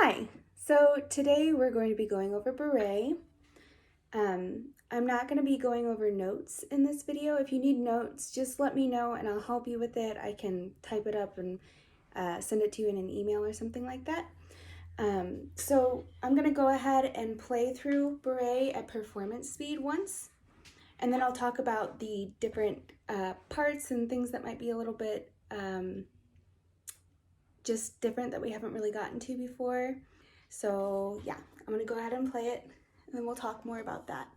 Hi, so today we're going to be going over Bourree. I'm not going to be going over notes in this video. If you need notes, just let me know and I'll help you with it. I can type it up and send it to you in an email or something like that. So I'm going to go ahead and play through Bourree at performance speed once, and then I'll talk about the different parts and things that might be a little bit just different that we haven't really gotten to before. So yeah, I'm gonna go ahead and play it and then we'll talk more about that.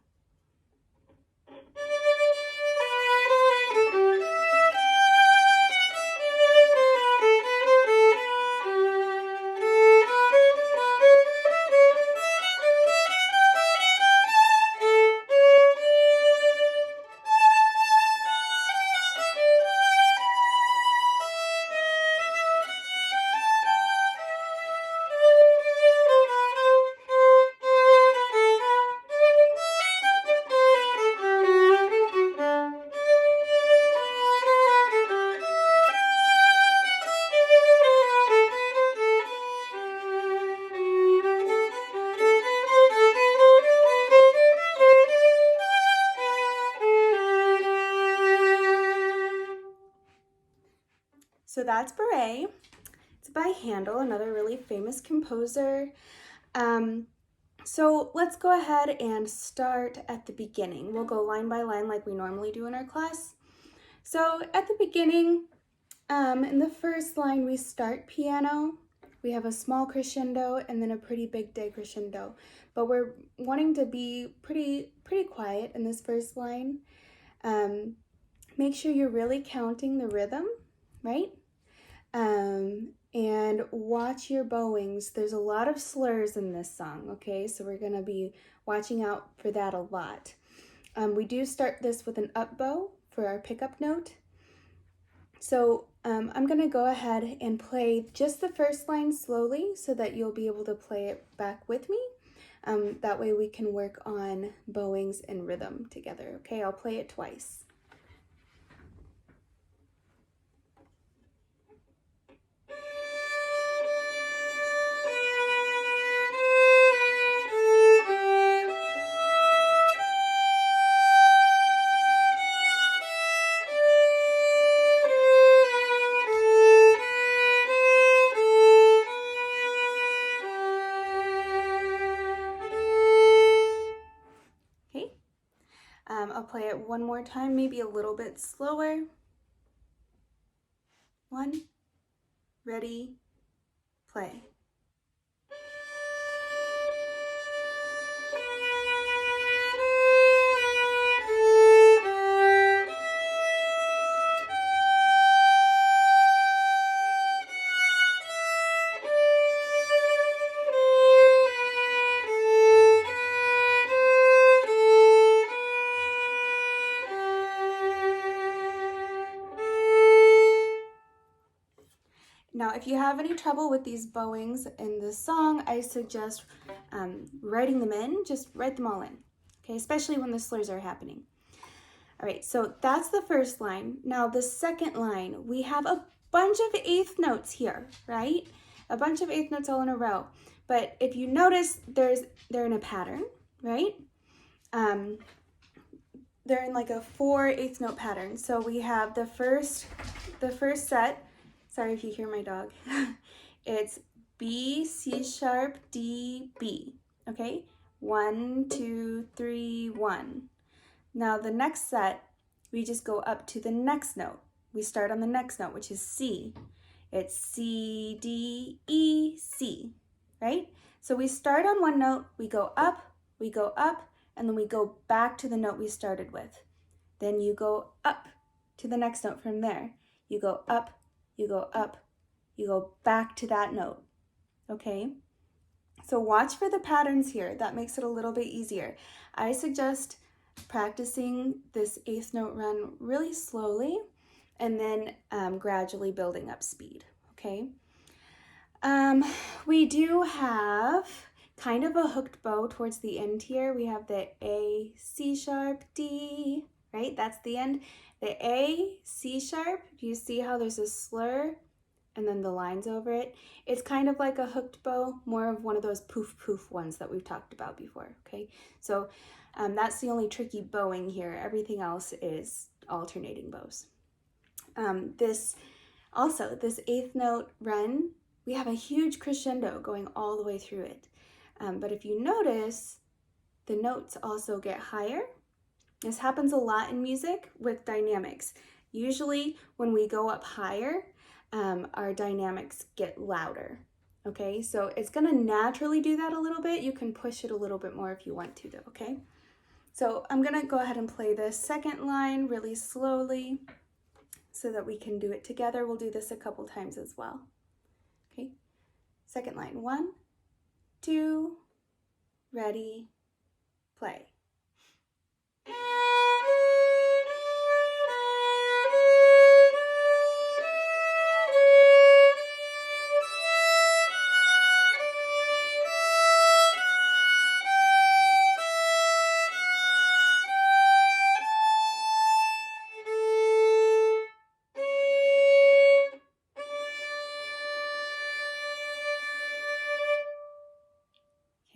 So that's Bourree. It's by Handel, another really famous composer. So let's go ahead and start at the beginning. We'll go line by line like we normally do in our class. So at the beginning, in the first line, we start piano. We have a small crescendo and then a pretty big decrescendo. But we're wanting to be pretty quiet in this first line. Make sure you're really counting the rhythm, right? And watch your bowings. There's a lot of slurs in this song, okay? So we're gonna be watching out for that a lot. We do start this with an up bow for our pickup note. So I'm gonna go ahead and play just the first line slowly so that you'll be able to play it back with me. That way we can work on bowings and rhythm together, okay? I'll play it twice. I'll play it one more time, maybe a little bit slower. 1, ready, play. Now, if you have any trouble with these bowings in this song, I suggest writing them in. Just write them all in, okay? Especially when the slurs are happening. All right, so that's the first line. Now, the second line, we have a bunch of eighth notes here, right? A bunch of eighth notes all in a row. But if you notice, they're in a pattern, right? They're in like a 4 eighth note pattern. So we have the first set. Sorry if you hear my dog. It's B, C sharp, D, B, okay? 1, 2, 3, 1. Now the next set, we just go up to the next note. We start on the next note, which is C. It's C, D, E, C, right? So we start on one note, we go up, and then we go back to the note we started with. Then you go up to the next note from there. You go up, you go up, you go back to that note, okay? So watch for the patterns here. That makes it a little bit easier. I suggest practicing this eighth note run really slowly and then gradually building up speed, okay? We do have kind of a hooked bow towards the end here. We have the A, C sharp, D, right? That's the end. The A, C sharp, do you see how there's a slur and then the lines over it. It's kind of like a hooked bow, more of one of those poof poof ones that we've talked about before, okay? So that's the only tricky bowing here. Everything else is alternating bows. This 8th note run, we have a huge crescendo going all the way through it. But if you notice, the notes also get higher. This happens a lot in music with dynamics. Usually when we go up higher, our dynamics get louder. Okay, so it's gonna naturally do that a little bit. You can push it a little bit more if you want to though, okay? So I'm gonna go ahead and play this second line really slowly so that we can do it together. We'll do this a couple times as well. Okay, second line, 1, 2, ready, play.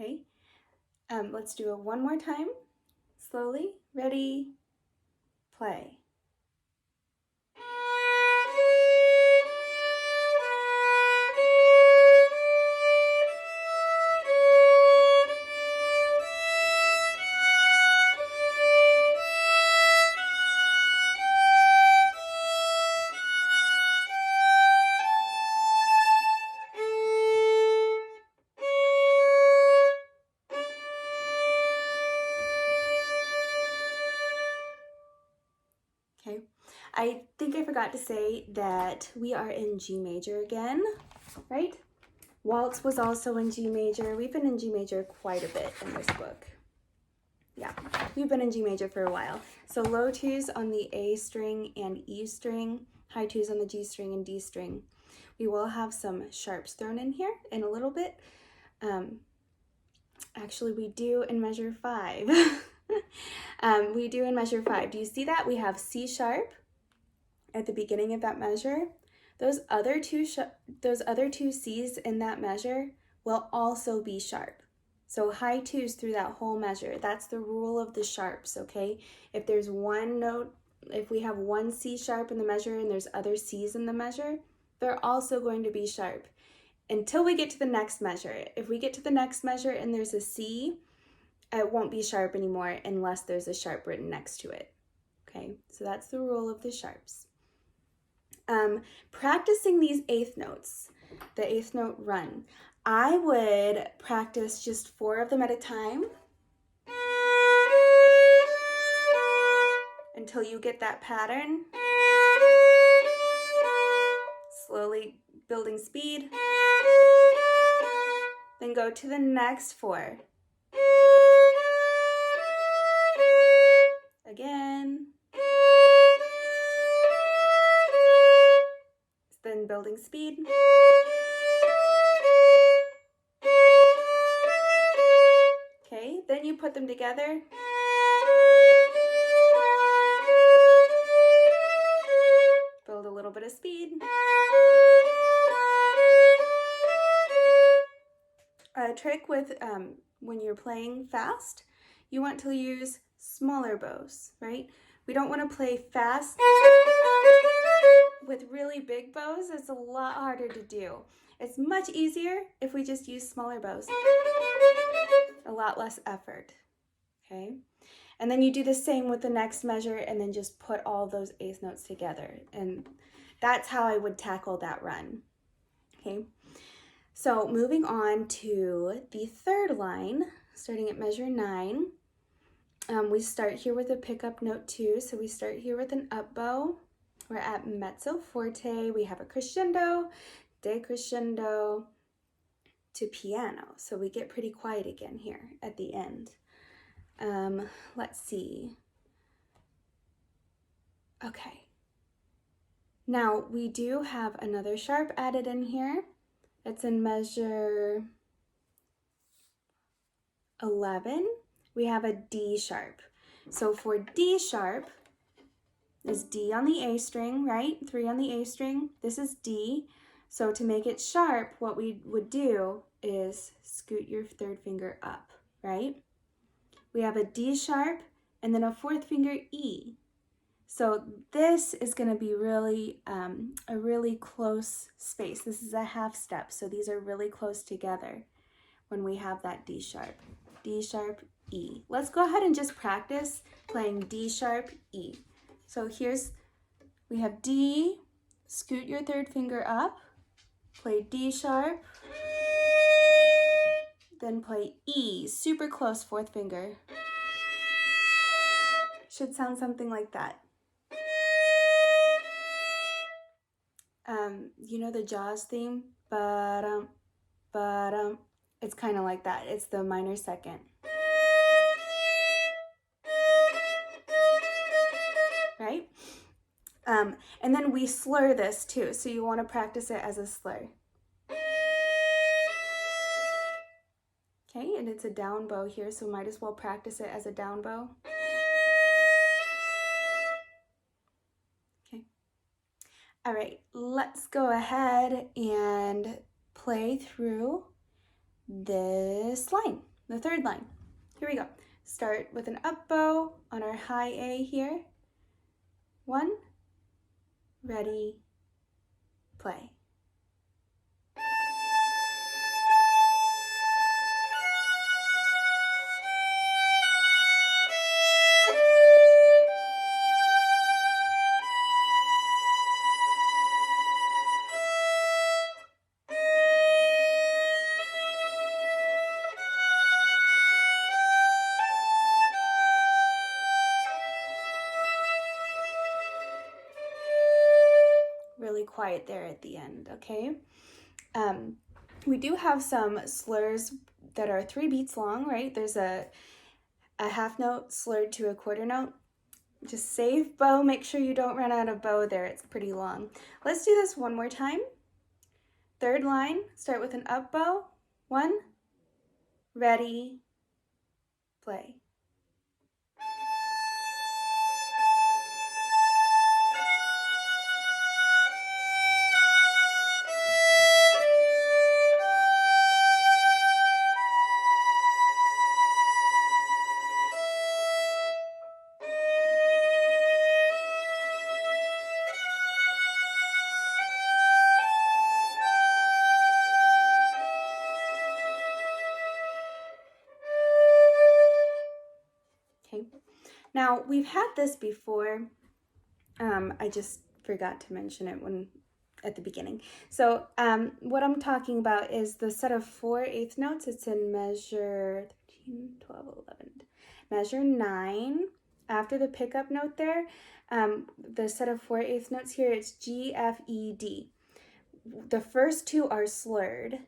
Okay, let's do it one more time, slowly, ready, play. Okay, I think I forgot to say that we are in G major again, right? Waltz was also in G major. We've been in G major quite a bit in this book. Yeah, we've been in G major for a while. So low 2s on the A string and E string, high 2s on the G string and D string. We will have some sharps thrown in here in a little bit. Actually, we do in measure 5. We do in measure 5. Do you see that? We have C sharp at the beginning of that measure. Those other two C's in that measure will also be sharp. So high 2s through that whole measure. That's the rule of the sharps, okay? If there's one note, if we have one C sharp in the measure and there's other C's in the measure, they're also going to be sharp until we get to the next measure. If we get to the next measure and there's a C, it won't be sharp anymore unless there's a sharp written next to it. Okay, so that's the rule of the sharps. Practicing these 8th notes, the 8th note run, I would practice just 4 of them at a time until you get that pattern. Slowly building speed. Then go to the next 4. Again. Then building speed. Okay, then you put them together. Build a little bit of speed. A trick with when you're playing fast, you want to use smaller bows, right? We don't want to play fast with really big bows. It's a lot harder to do. It's much easier if we just use smaller bows. A lot less effort, okay? And then you do the same with the next measure and then just put all those 8th notes together. And that's how I would tackle that run, okay? So moving on to the 3rd line, starting at measure 9, we start here with a pickup note 2. So we start here with an up bow. We're at mezzo forte. We have a crescendo, decrescendo to piano. So we get pretty quiet again here at the end. Let's see. Okay. Now we do have another sharp added in here. It's in measure 11. We have a D sharp. So for D sharp is D on the A string, right? 3 on the A string. This is D. So to make it sharp, what we would do is scoot your third finger up, right? We have a D sharp and then a fourth finger E. So this is going to be really a really close space. This is a half step, so these are really close together when we have that D sharp, E. Let's go ahead and just practice playing D sharp, E. So we have D, scoot your third finger up, play D sharp, then play E, super close fourth finger. Should sound something like that. You know the Jaws theme? Ba-dum, ba-dum. It's kind of like that. It's the minor second. Right? And then we slur this too, so you want to practice it as a slur. Okay, and it's a down bow here, so might as well practice it as a down bow. Okay. All right, let's go ahead and play through this line, the third line. Here we go. Start with an up bow on our high A here. 1, ready, play. Really quiet there at the end, okay? We do have some slurs that are 3 beats long, right? There's a half note slurred to a quarter note. Just save bow, make sure you don't run out of bow there, it's pretty long. Let's do this one more time. Third line, start with an up bow. 1, ready, play. Okay. Now, we've had this before. I just forgot to mention it at the beginning. So what I'm talking about is the set of 4 eighth notes. It's in measure 13, 12, 11. Measure 9. After the pickup note there, the set of 4 eighth notes here, it's G, F, E, D. The first 2 are slurred,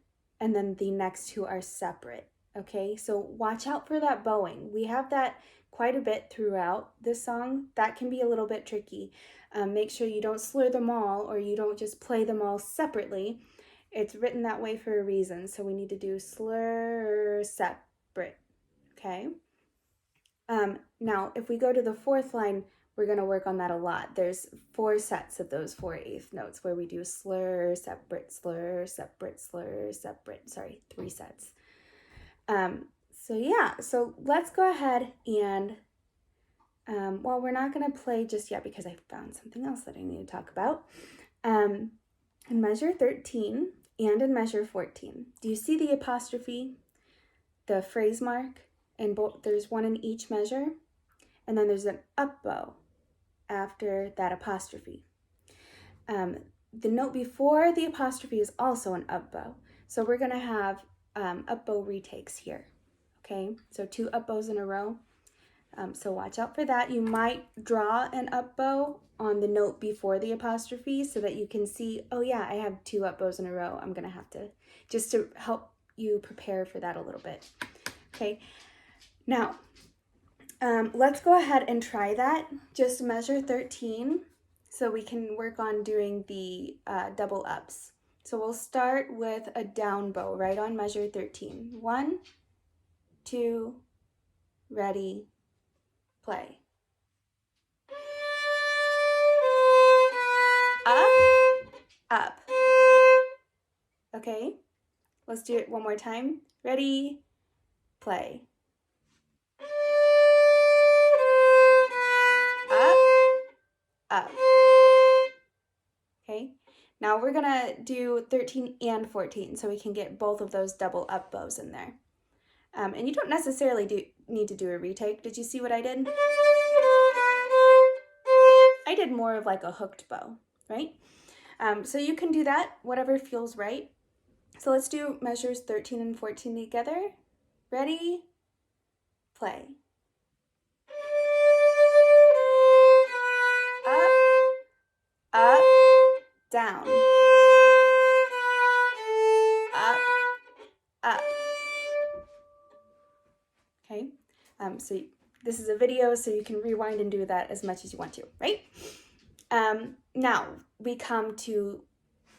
and then the next 2 are separate. Okay, so watch out for that bowing. We have that quite a bit throughout this song. That can be a little bit tricky. Make sure you don't slur them all, or you don't just play them all separately. It's written that way for a reason, so we need to do slur separate, okay? Now, if we go to the 4th line, we're going to work on that a lot. There's 4 sets of those 4 eighth notes where we do slur, separate, slur, separate, slur, separate. Sorry, 3 sets. So yeah, so let's go ahead and, well, we're not going to play just yet because I found something else that I need to talk about. In measure 13 and in measure 14, do you see the apostrophe, the phrase mark? And there's one in each measure, and then there's an up bow after that apostrophe. The note before the apostrophe is also an up bow. So we're going to have up bow retakes here. Okay, so 2 up bows in a row. So watch out for that. You might draw an up bow on the note before the apostrophe so that you can see, oh yeah, I have 2 up bows in a row. I'm going to have to, just to help you prepare for that a little bit. Okay, now let's go ahead and try that. Just measure 13 so we can work on doing the double ups. So we'll start with a down bow right on measure 13. 1, 2, ready, play. Up, up, Okay, let's do it one more time. Ready, play. Up, up. Okay, now we're gonna do 13 and 14 so we can get both of those double up bows in there. And you don't necessarily need to do a retake. Did you see what I did? I did more of like a hooked bow, right? So you can do that, whatever feels right. So let's do measures 13 and 14 together. Ready, play. Up, down. Up. Okay, so this is a video, so you can rewind and do that as much as you want to, right? Now we come to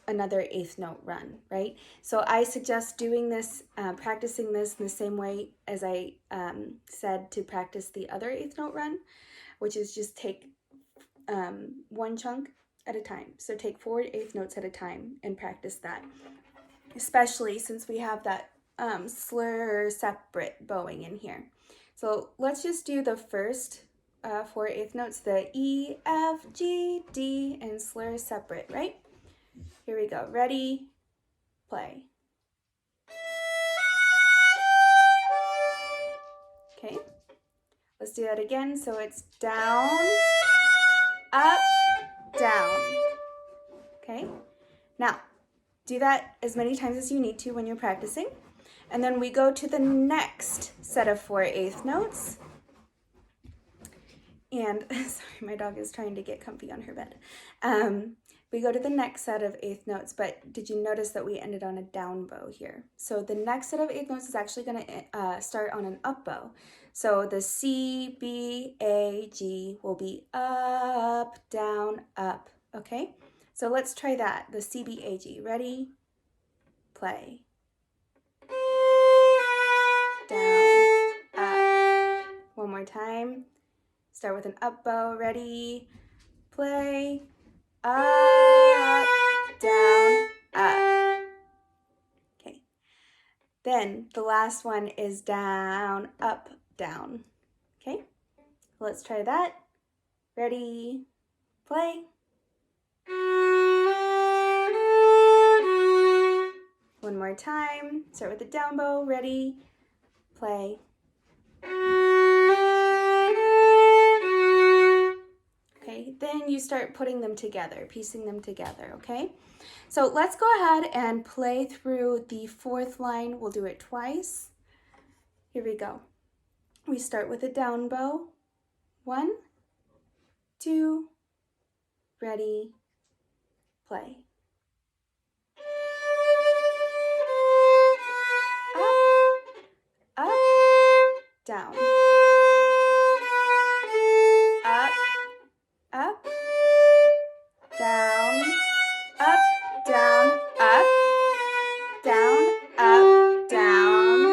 another eighth note run, right? So I suggest doing this, practicing this in the same way as I said to practice the other eighth note run, which is just take one chunk at a time. So take 4 eighth notes at a time and practice that, especially since we have that slur separate bowing in here. So let's just do the first 4 eighth notes, the E, F, G, D, and slur separate, right? Here we go. Ready, play. Okay, let's do that again. So it's down, up, down. Okay, now do that as many times as you need to when you're practicing. And then we go to the next set of 4 eighth notes. And sorry, my dog is trying to get comfy on her bed. We go to the next set of eighth notes, but did you notice that we ended on a down bow here? So the next set of eighth notes is actually going to start on an up bow. So the C, B, A, G will be up, down, up, okay? So let's try that, the C, B, A, G. Ready? Play. Down, up. One more time. Start with an up bow. Ready? Play. Up, down, up. Okay. Then the last one is down, up, down. Okay. Let's try that. Ready? Play. One more time. Start with the down bow. Ready? Play. Okay, then you start putting them together, piecing them together, okay? So let's go ahead and play through the 4th line. We'll do it twice. Here we go. We start with a down bow. 1, 2, ready, play. Up, down. Up, down, up, down, up, down, up, down,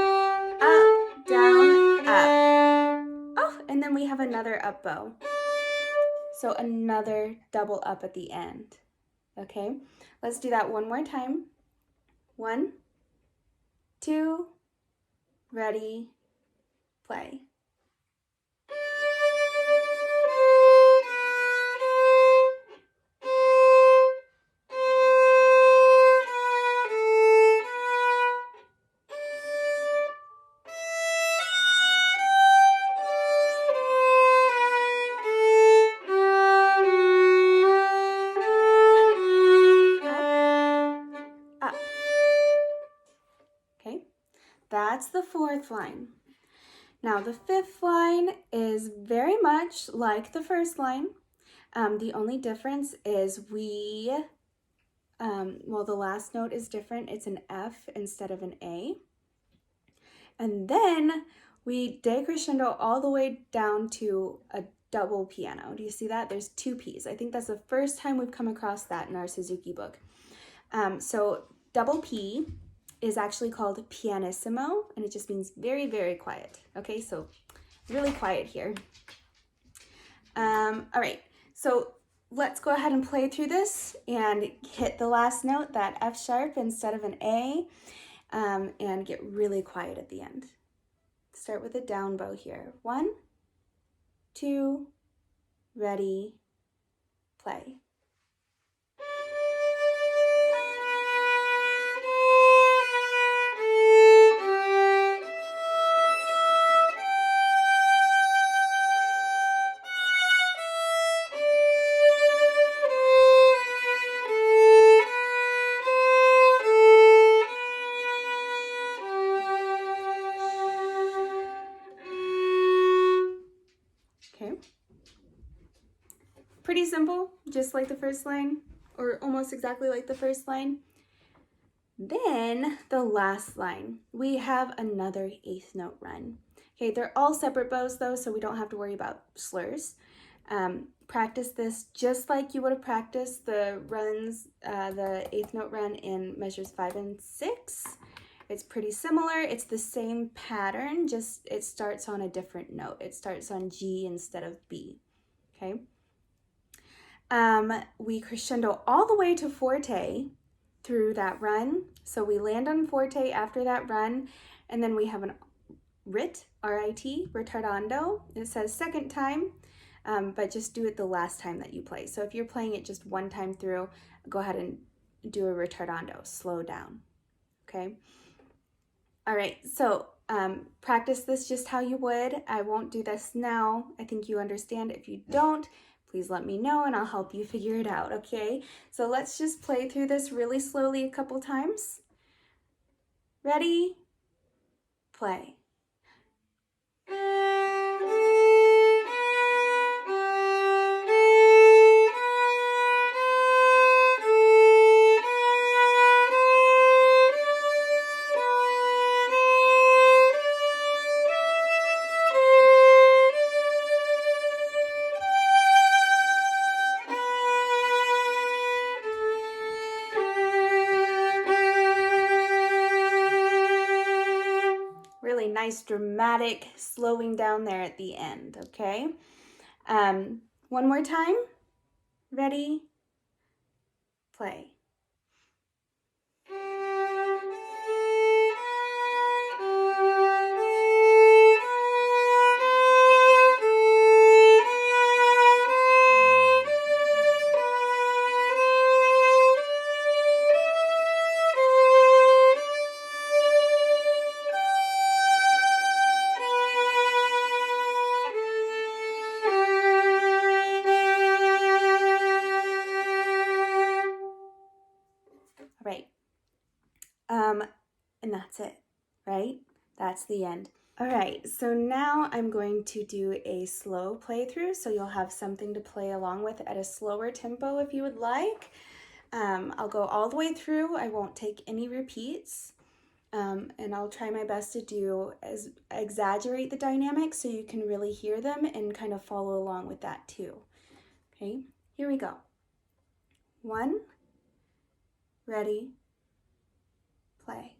up, down, up. Oh, and then we have another up bow. So another double up at the end. Okay, let's do that one more time. 1, 2, ready, play. That's the 4th line. Now the 5th line is very much like the 1st line. The only difference is the last note is different. It's an F instead of an A. And then we decrescendo all the way down to a double piano. Do you see that? There's 2 Ps. I think that's the first time we've come across that in our Suzuki book. So double P is actually called pianissimo, and it just means very, very quiet. Okay, so really quiet here. All right, so let's go ahead and play through this and hit the last note, that F sharp instead of an A, and get really quiet at the end. Start with a down bow here. 1, 2, ready, play. Okay. Pretty simple, just like the first line, or almost exactly like the first line. Then the last line, we have another eighth note run. Okay, they're all separate bows though, so we don't have to worry about slurs. Practice this just like you would have practiced the runs, the eighth note run in measures 5 and 6. It's pretty similar. It's the same pattern, just it starts on a different note. It starts on G instead of B, okay? We crescendo all the way to forte through that run. So we land on forte after that run, and then we have an rit, R-I-T, retardando. It says second time, but just do it the last time that you play. So if you're playing it just one time through, go ahead and do a retardando, slow down, okay? All right, so practice this just how you would. I won't do this now. I think you understand. If you don't, please let me know and I'll help you figure it out, okay? So let's just play through this really slowly a couple times. Ready? Play. Really nice dramatic slowing down there at the end, okay? One more time. Ready? Play. Right. And that's it, right? That's the end. All right, so now I'm going to do a slow playthrough, so you'll have something to play along with at a slower tempo if you would like. I'll go all the way through. I won't take any repeats, and I'll try my best to exaggerate the dynamics so you can really hear them and kind of follow along with that too. Okay, here we go. 1, ready, play.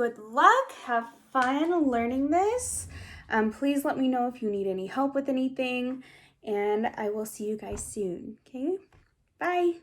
good luck. Have fun learning this. Please let me know if you need any help with anything, and I will see you guys soon. Okay? Bye.